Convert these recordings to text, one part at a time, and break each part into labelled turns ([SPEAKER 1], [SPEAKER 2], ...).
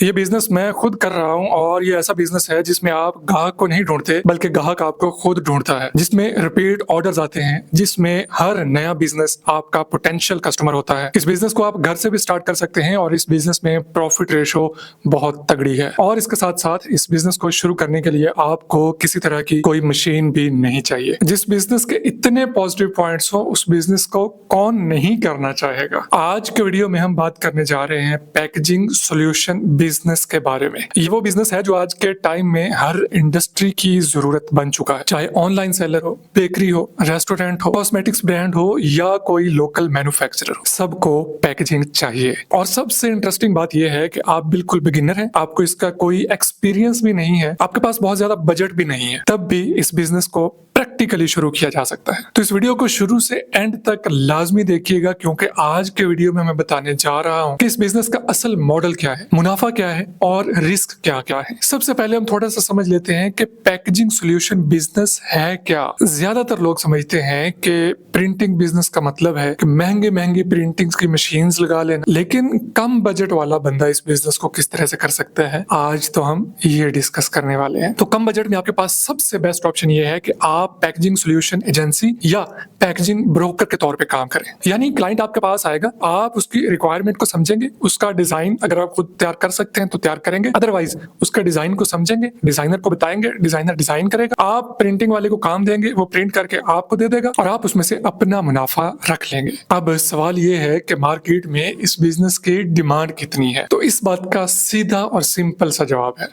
[SPEAKER 1] ये बिजनेस मैं खुद कर रहा हूँ और ये ऐसा बिजनेस है जिसमें आप ग्राहक को नहीं ढूंढते बल्कि ग्राहक आपको खुद ढूंढता है, जिसमें रिपीट ऑर्डर्स आते हैं, जिसमें हर नया बिजनेस आपका पोटेंशियल कस्टमर होता है। इस बिजनेस को आप घर से भी स्टार्ट कर सकते हैं और इस बिजनेस में प्रॉफिट रेशो बहुत तगड़ी है। और इसके साथ साथ इस बिजनेस को शुरू करने के लिए आपको किसी तरह की कोई मशीन भी नहीं चाहिए। जिस बिजनेस के इतने पॉजिटिव पॉइंट्स हो उस बिजनेस को कौन नहीं करना चाहेगा। आज के वीडियो में हम बात करने जा रहे हैं पैकेजिंग सॉल्यूशन बिजनेस के बारे में। ये वो बिजनेस है जो आज के टाइम में हर इंडस्ट्री की जरूरत बन चुका है, चाहे ऑनलाइन सेलर हो, बेकरी हो, रेस्टोरेंट हो, कॉस्मेटिक्स ब्रांड हो या कोई लोकल मैन्युफैक्चरर हो, सबको पैकेजिंग चाहिए। और सबसे इंटरेस्टिंग बात यह है कि आप बिल्कुल बिगिनर हैं, आपको इसका कोई एक्सपीरियंस भी नहीं है, आपके पास बहुत ज्यादा बजट भी नहीं है, तब भी इस बिजनेस को प्रैक्टिकली शुरू किया जा सकता है। तो इस वीडियो को शुरू से एंड तक लाजमी देखिएगा, क्योंकि आज के वीडियो में मैं बताने जा रहा हूं कि इस बिजनेस का असल मॉडल क्या है, मुनाफा क्या है और रिस्क क्या क्या है। सबसे पहले हम थोड़ा सा समझ लेते हैं कि पैकेजिंग सॉल्यूशन बिजनेस है क्या। ज्यादातर लोग समझते हैं कि प्रिंटिंग बिजनेस का मतलब है कि महंगी महंगी प्रिंटिंग की मशीन्स लगा लेना, लेकिन कम बजट वाला बंदा इस बिजनेस को किस तरह से कर सकता है, आज तो हम ये डिस्कस करने वाले हैं। तो कम बजट में आपके पास सबसे बेस्ट ऑप्शन ये है कि आप पैकेजिंग सॉल्यूशन एजेंसी या पैकेजिंग ब्रोकर के तौर पे काम करें। यानी क्लाइंट आपके पास आएगा, आप उसकी रिक्वायरमेंट को समझेंगे, उसका डिजाइन अगर आप खुद तैयार कर सकते हैं तो तैयार करेंगे, अदरवाइज उसका डिजाइन को समझेंगे, डिजाइनर को बताएंगे, डिजाइनर डिजाइन करेगा, आप प्रिंटिंग वाले को काम देंगे, वो प्रिंट करके आपको दे देगा और आप उसमें से अपना मुनाफा रख लेंगे। अब सवाल ये है कि मार्केट में इस बिजनेस की डिमांड कितनी है। तो इस बात का सीधा और सिंपल सा जवाब है,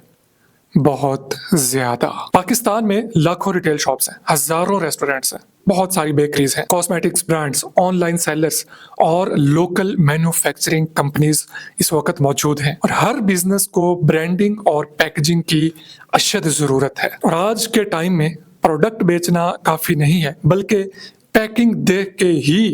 [SPEAKER 1] बहुत ज्यादा। पाकिस्तान में लाखों रिटेल शॉप्स हैं, हजारों रेस्टोरेंट्स हैं, बहुत सारी बेकरीज हैं, कॉस्मेटिक्स ब्रांड्स, ऑनलाइन सेलर्स और लोकल मैन्युफैक्चरिंग कंपनीज इस वक्त मौजूद हैं। और हर बिजनेस को ब्रांडिंग और पैकेजिंग की अशद जरूरत है। और आज के टाइम में प्रोडक्ट बेचना काफी नहीं है, बल्कि पैकिंग देख के ही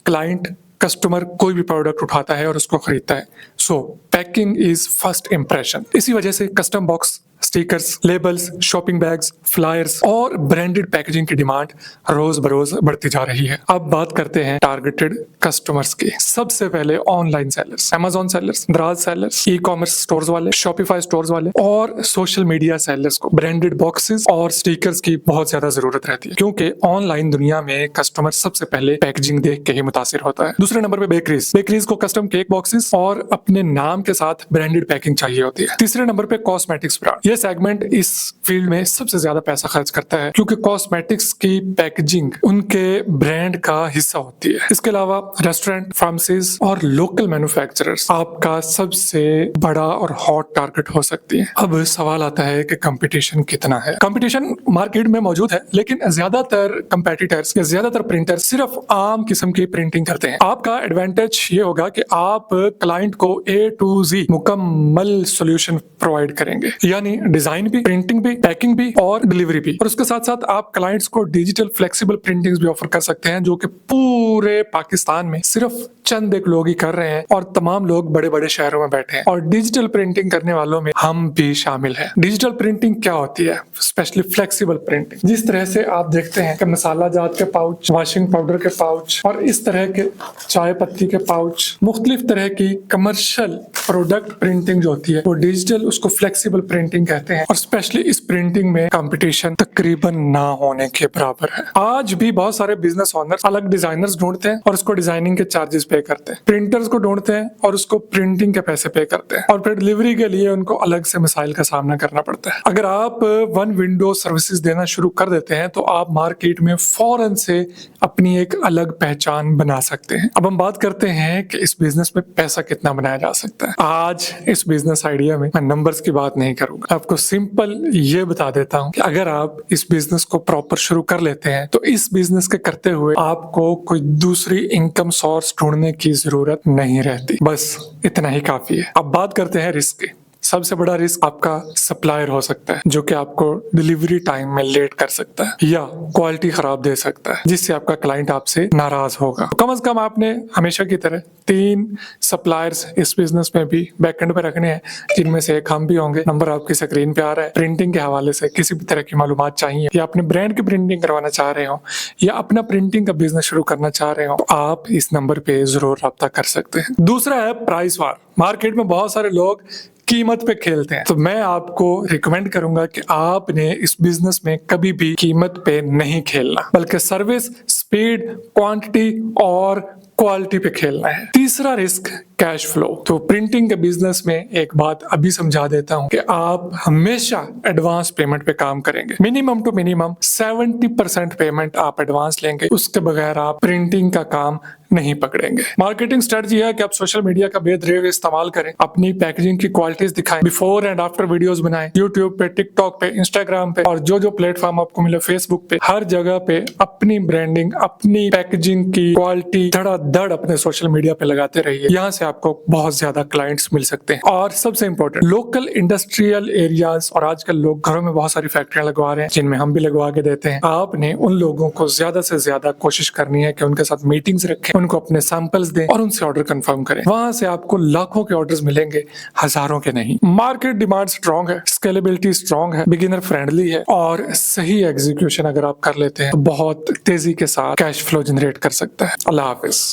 [SPEAKER 1] क्लाइंट कस्टमर कोई भी प्रोडक्ट उठाता है और उसको खरीदता है। सो पैकिंग इज फर्स्ट इंप्रेशन। इसी वजह से custom box, stickers, labels, shopping bags, flyers और ब्रांडेड पैकेजिंग की डिमांड रोज बरोज बढ़ती जा रही है। अब बात करते हैं टारगेटेड कस्टमर्स की। सबसे पहले ऑनलाइन सेलर्स, अमेजोन सेलर्स, दराज सेलर्स, ई कॉमर्स स्टोर्स वाले, शॉपिफाई स्टोर्स वाले और सोशल मीडिया सेलर्स को ब्रांडेड बॉक्सेस और स्टिकर्स की बहुत ज्यादा जरूरत रहती है, क्योंकि ऑनलाइन दुनिया में कस्टमर सबसे पहले पैकेजिंग देख के ही मुतासिर होता है। दूसरे नंबर पे बेकरीज को कस्टम केक बॉक्सेस और अपने नाम के साथ ब्रांडेड पैकिंग चाहिए होती है। तीसरे नंबर पे कॉस्मेटिक्स ब्रांड। ये सेगमेंट इस फील्ड में सबसे ज्यादा पैसा खर्च करता है, क्योंकि कॉस्मेटिक्स की पैकेजिंग उनके ब्रांड का हिस्सा होती है। इसके अलावा रेस्टोरेंट, फार्मेसीज और लोकल मैन्युफैक्चरर्स आपका सबसे बड़ा और हॉट टारगेट हो सकती है। अब सवाल आता है कि कंपटीशन कितना है। कंपटीशन मार्केट में मौजूद है, लेकिन ज्यादातर कंपेटिटर्स या ज्यादातर प्रिंटर सिर्फ आम किस्म की प्रिंटिंग करते हैं। आपका एडवांटेज ये होगा कि आप क्लाइंट को A to Z मुकम्मल सॉल्यूशन प्रोवाइड करेंगे, यानी डिजाइन भी, प्रिंटिंग भी, पैकिंग भी और डिलीवरी भी। और उसके साथ साथ आप क्लाइंट्स को डिजिटल फ्लेक्सिबल प्रिंटिंग्स भी ऑफर कर सकते हैं, जो कि पूरे पाकिस्तान में सिर्फ चंद एक लोग ही कर रहे हैं और तमाम लोग बड़े बड़े शहरों में बैठे हैं। और डिजिटल प्रिंटिंग करने वालों में हम भी शामिल हैं। डिजिटल प्रिंटिंग क्या होती है? Specially flexible printing. जिस तरह से आप देखते हैं कि मसाला जात के पाउच, वॉशिंग पाउडर के पाउच और इस तरह के चाय पत्ती के पाउच, मुख्तलिफ तरह की कमर्शियल प्रोडक्ट प्रिंटिंग जो होती है वो डिजिटल, उसको फ्लेक्सिबल प्रिंटिंग कहते हैं। और स्पेशली इस प्रिंटिंग में कंपटीशन तकरीबन ना होने के बराबर है। आज भी बहुत सारे बिजनेस ओनर्स अलग डिजाइनर्स ढूंढते हैं और उसको डिजाइनिंग के चार्जेस पे करते हैं, प्रिंटर्स को ढूंढते हैं और उसको प्रिंटिंग के पैसे पे करते हैं, और फिर डिलीवरी के लिए उनको अलग से मसाइल का सामना करना पड़ता है। अगर आप वन विंडो सर्विसेज देना शुरू कर देते हैं तो आप मार्केट में फौरन से अपनी एक अलग पहचान बना सकते हैं। अब हम बात करते हैं कि इस बिजनेस में पैसा कितना बनाया जा सकता है। आज इस बिजनेस आइडिया में मैं नंबर्स की बात नहीं करूंगा, आपको सिंपल ये बता देता हूं कि अगर आप इस बिजनेस को प्रॉपर शुरू कर लेते हैं तो इस बिजनेस के करते हुए आपको कोई दूसरी इनकम सोर्स ढूंढने की जरूरत नहीं रहती। बस इतना ही काफी है। अब बात करते हैं रिस्क की। सबसे बड़ा रिस्क आपका सप्लायर हो सकता है, जो कि आपको डिलीवरी टाइम में लेट कर सकता है या क्वालिटी खराब दे सकता है, जिससे आपका क्लाइंट आपसे नाराज होगा। तो कम से कम आपने हमेशा की तरह 3 सप्लायर्स इस बिजनेस में भी बैकएंड पे रखने हैं, जिनमें से एक हम भी होंगे। नंबर आपकी स्क्रीन पे आ रहा है। प्रिंटिंग के हवाले से किसी भी तरह की मालूमात चाहिए, या अपने ब्रांड की प्रिंटिंग करवाना चाह रहे हो या अपना प्रिंटिंग का बिजनेस शुरू करना चाह रहे हो, तो आप इस नंबर पे जरूर रब्ता कर सकते हैं। दूसरा है प्राइस वार। मार्केट में बहुत सारे लोग कीमत पे खेलते हैं, तो मैं आपको रिकमेंड करूंगा कि आपने इस बिजनेस में कभी भी कीमत पे नहीं खेलना, बल्कि सर्विस, स्पीड, क्वांटिटी और क्वालिटी पे खेलना है। तीसरा रिस्क कैश फ्लो। तो प्रिंटिंग के बिजनेस में एक बात अभी समझा देता हूं कि आप हमेशा एडवांस पेमेंट पे काम करेंगे। मिनिमम टू मिनिमम 70% पेमेंट आप एडवांस लेंगे, उसके बगैर आप प्रिंटिंग का काम नहीं पकड़ेंगे। मार्केटिंग स्ट्रेटजी है कि आप सोशल मीडिया का बेदरेग इस्तेमाल करें, अपनी पैकेजिंग की क्वालिटीज दिखाएं, बिफोर एंड आफ्टर वीडियोस बनाएं, यूट्यूब पे, टिकटॉक पे, इंस्टाग्राम पे और जो प्लेटफॉर्म आपको मिले, फेसबुक पे, हर जगह पे अपनी ब्रांडिंग, अपनी पैकेजिंग की क्वालिटी धड़ाधड़ अपने सोशल मीडिया पे लगाते रहिए। यहाँ से आपको बहुत ज्यादा क्लाइंट्स मिल सकते हैं। और सबसे इंपॉर्टेंट, लोकल इंडस्ट्रियल एरियाज, और आजकल लोग घरों में बहुत सारी फैक्ट्रियां लगवा रहे हैं, जिनमें हम भी लगवा के देते हैं। आपने उन लोगों को ज्यादा से ज्यादा कोशिश करनी है कि उनके साथ मीटिंग्स रखें, उनको अपने सैंपल्स दें और उनसे ऑर्डर कंफर्म करें। वहां से आपको लाखों के ऑर्डर्स मिलेंगे, हजारों के नहीं। मार्केट डिमांड स्ट्रांग है, स्केलेबिलिटी स्ट्रांग है, बिगिनर फ्रेंडली है और सही एग्जीक्यूशन अगर आप कर लेते हैं तो बहुत तेजी के साथ कैश फ्लो जनरेट कर सकता है। अल्लाह हाफिज।